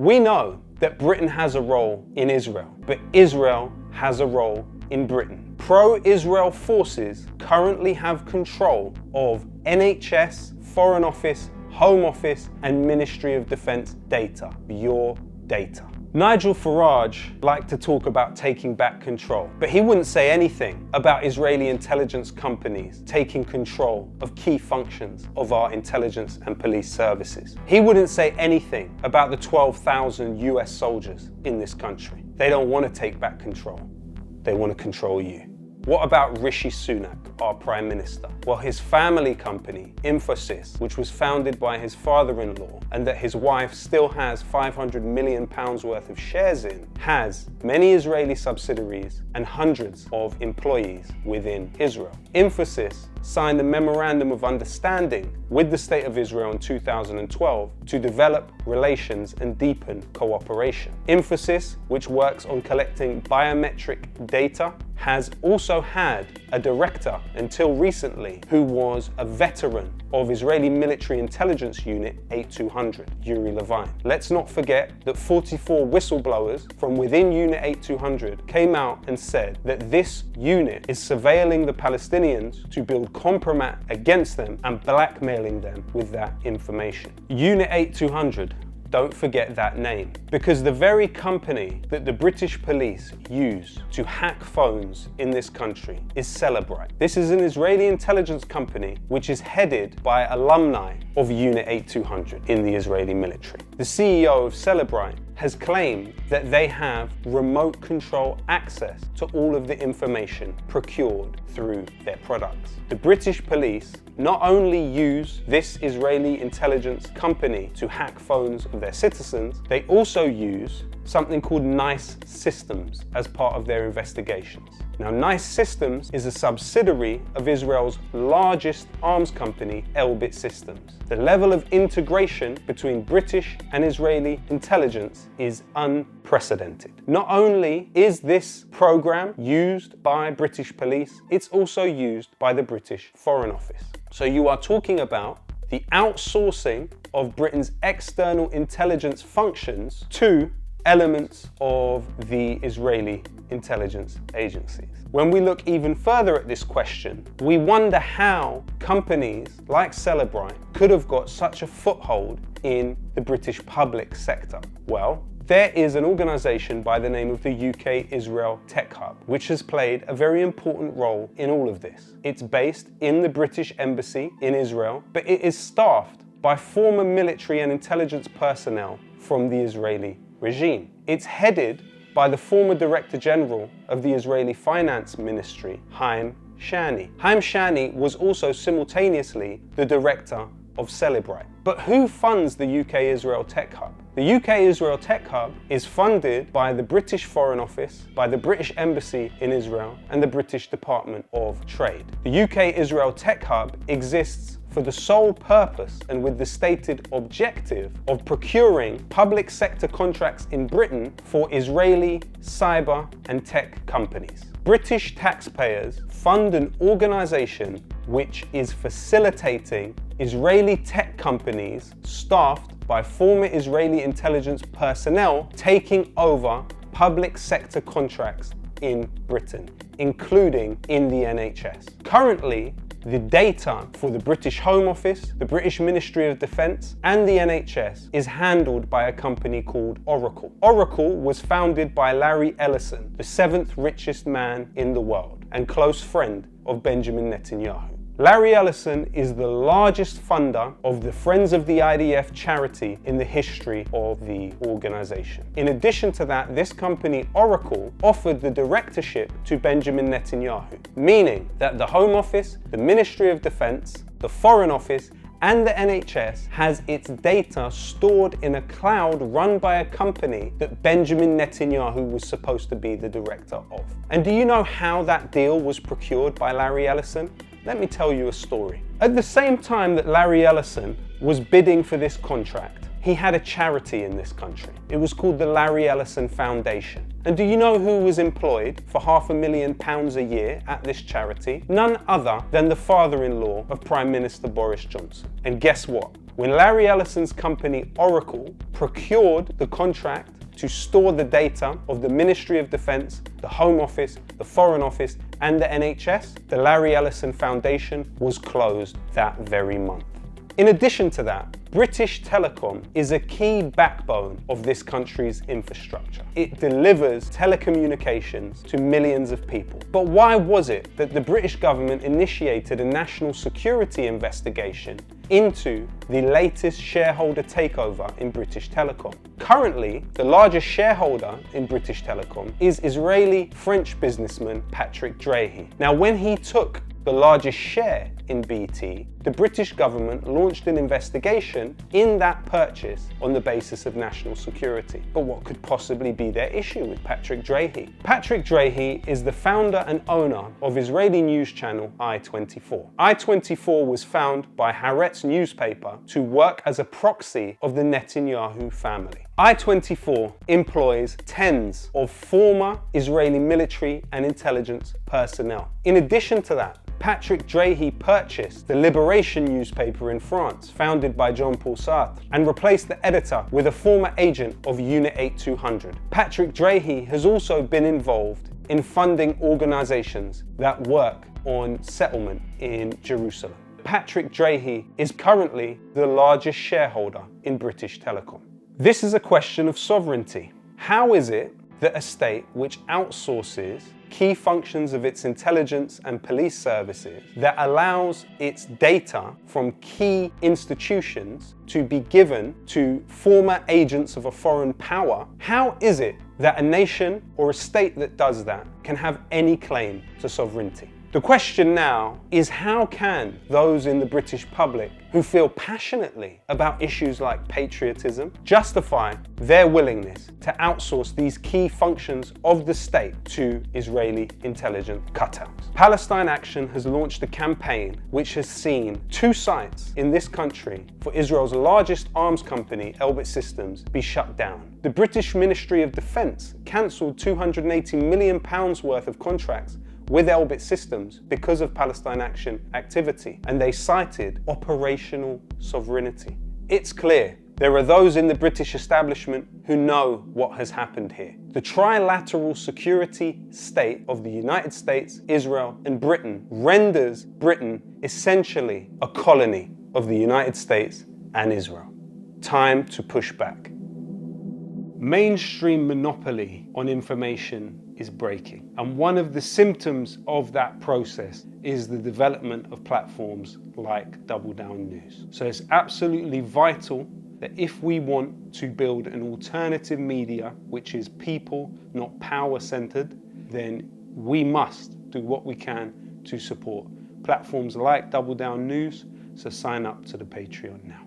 We know that Britain has a role in Israel, but Israel has a role in Britain. Pro-Israel forces currently have control of NHS, Foreign Office, Home Office, and Ministry of Defence data, your data. Nigel Farage liked to talk about taking back control, but he wouldn't say anything about Israeli intelligence companies taking control of key functions of our intelligence and police services. He wouldn't say anything about the 12,000 US soldiers in this country. They don't want to take back control. They want to control you. What about Rishi Sunak, our Prime Minister? Well, his family company, Infosys, which was founded by his father-in-law and that his wife still has £500 million worth of shares in, has many Israeli subsidiaries and hundreds of employees within Israel. Infosys signed a memorandum of understanding with the State of Israel in 2012 to develop relations and deepen cooperation. Infosys, which works on collecting biometric data, has also had a director until recently who was a veteran of Israeli military intelligence unit 8200, Yuri Levine. Let's not forget that 44 whistleblowers from within Unit 8200 came out and said that this unit is surveilling the Palestinians to build compromat against them and blackmailing them with that information. Unit 8200. Don't forget that name, because the very company that the British police use to hack phones in this country is Celebrite. This is an Israeli intelligence company which is headed by alumni of Unit 8200 in the Israeli military. The CEO of Celebrite has claimed that they have remote control access to all of the information procured through their products. The British police not only use this Israeli intelligence company to hack phones of their citizens, they also use something called NICE Systems as part of their investigations. Now, NICE Systems is a subsidiary of Israel's largest arms company, Elbit Systems. The level of integration between British and Israeli intelligence is unprecedented. Not only is this program used by British police, it's also used by the British Foreign Office. So you are talking about the outsourcing of Britain's external intelligence functions to elements of the Israeli intelligence agencies. When we look even further at this question, we wonder how companies like Celebrite could have got such a foothold in the British public sector. Well, there is an organisation by the name of the UK-Israel Tech Hub, which has played a very important role in all of this. It's based in the British Embassy in Israel, but it is staffed by former military and intelligence personnel from the Israeli regime. It's headed by the former Director General of the Israeli Finance Ministry, Haim Shani. Haim Shani was also simultaneously the director of Celebrite. But who funds the UK-Israel Tech Hub? The UK-Israel Tech Hub is funded by the British Foreign Office, by the British Embassy in Israel, and the British Department of Trade. The UK-Israel Tech Hub exists for the sole purpose and with the stated objective of procuring public sector contracts in Britain for Israeli cyber and tech companies. British taxpayers fund an organisation which is facilitating Israeli tech companies staffed by former Israeli intelligence personnel taking over public sector contracts in Britain, including in the NHS. Currently, the data for the British Home Office, the British Ministry of Defence, and the NHS is handled by a company called Oracle. Oracle was founded by Larry Ellison, the 7th richest man in the world and close friend of Benjamin Netanyahu. Larry Ellison is the largest funder of the Friends of the IDF charity in the history of the organization. In addition to that, this company, Oracle, offered the directorship to Benjamin Netanyahu, meaning that the Home Office, the Ministry of Defense, the Foreign Office, and the NHS has its data stored in a cloud run by a company that Benjamin Netanyahu was supposed to be the director of. And do you know how that deal was procured by Larry Ellison? Let me tell you a story. At the same time that Larry Ellison was bidding for this contract, he had a charity in this country. It was called the Larry Ellison Foundation. And do you know who was employed for £500,000 a year at this charity? None other than the father-in-law of Prime Minister Boris Johnson. And guess what? when Larry Ellison's company Oracle procured the contract to store the data of the Ministry of Defense, the Home Office, the Foreign Office, and the NHS, the Larry Ellison Foundation was closed that very month. In addition to that, British Telecom is a key backbone of this country's infrastructure. It delivers telecommunications to millions of people. But why was it that the British government initiated a national security investigation into the latest shareholder takeover in British Telecom? Currently, the largest shareholder in British Telecom is Israeli-French businessman Patrick Drahi. Now, when he took the largest share in BT, the British government launched an investigation in that purchase on the basis of national security. But what could possibly be their issue with Patrick Drahi? Patrick Drahi is the founder and owner of Israeli news channel I-24. I-24 was found by Haaretz newspaper to work as a proxy of the Netanyahu family. I-24 employs tens of former Israeli military and intelligence personnel. In addition to that, Patrick Drahi purchased the Liberation newspaper in France, founded by Jean-Paul Sartre, and replaced the editor with a former agent of Unit 8200. Patrick Drahi has also been involved in funding organizations that work on settlement in Jerusalem. Patrick Drahi is currently the largest shareholder in British Telecom. This is a question of sovereignty. How is it that a state which outsources key functions of its intelligence and police services, that allows its data from key institutions to be given to former agents of a foreign power, how is it that a nation or a state that does that can have any claim to sovereignty? The question now is, how can those in the British public who feel passionately about issues like patriotism justify their willingness to outsource these key functions of the state to Israeli intelligence cutouts? Palestine Action has launched a campaign which has seen 2 sites in this country for Israel's largest arms company, Elbit Systems, be shut down. The British Ministry of Defense cancelled £280 million worth of contracts with Elbit Systems because of Palestine Action activity, and they cited operational sovereignty. It's clear there are those in the British establishment who know what has happened here. The trilateral security state of the United States, Israel, and Britain renders Britain essentially a colony of the United States and Israel. Time to push back. Mainstream monopoly on information is breaking, and one of the symptoms of that process is the development of platforms like doubledownnews. So it's absolutely vital that if we want to build an alternative media which is people, not power-centered, then we must do what we can to support platforms like doubledownnews. So sign up to the Patreon now.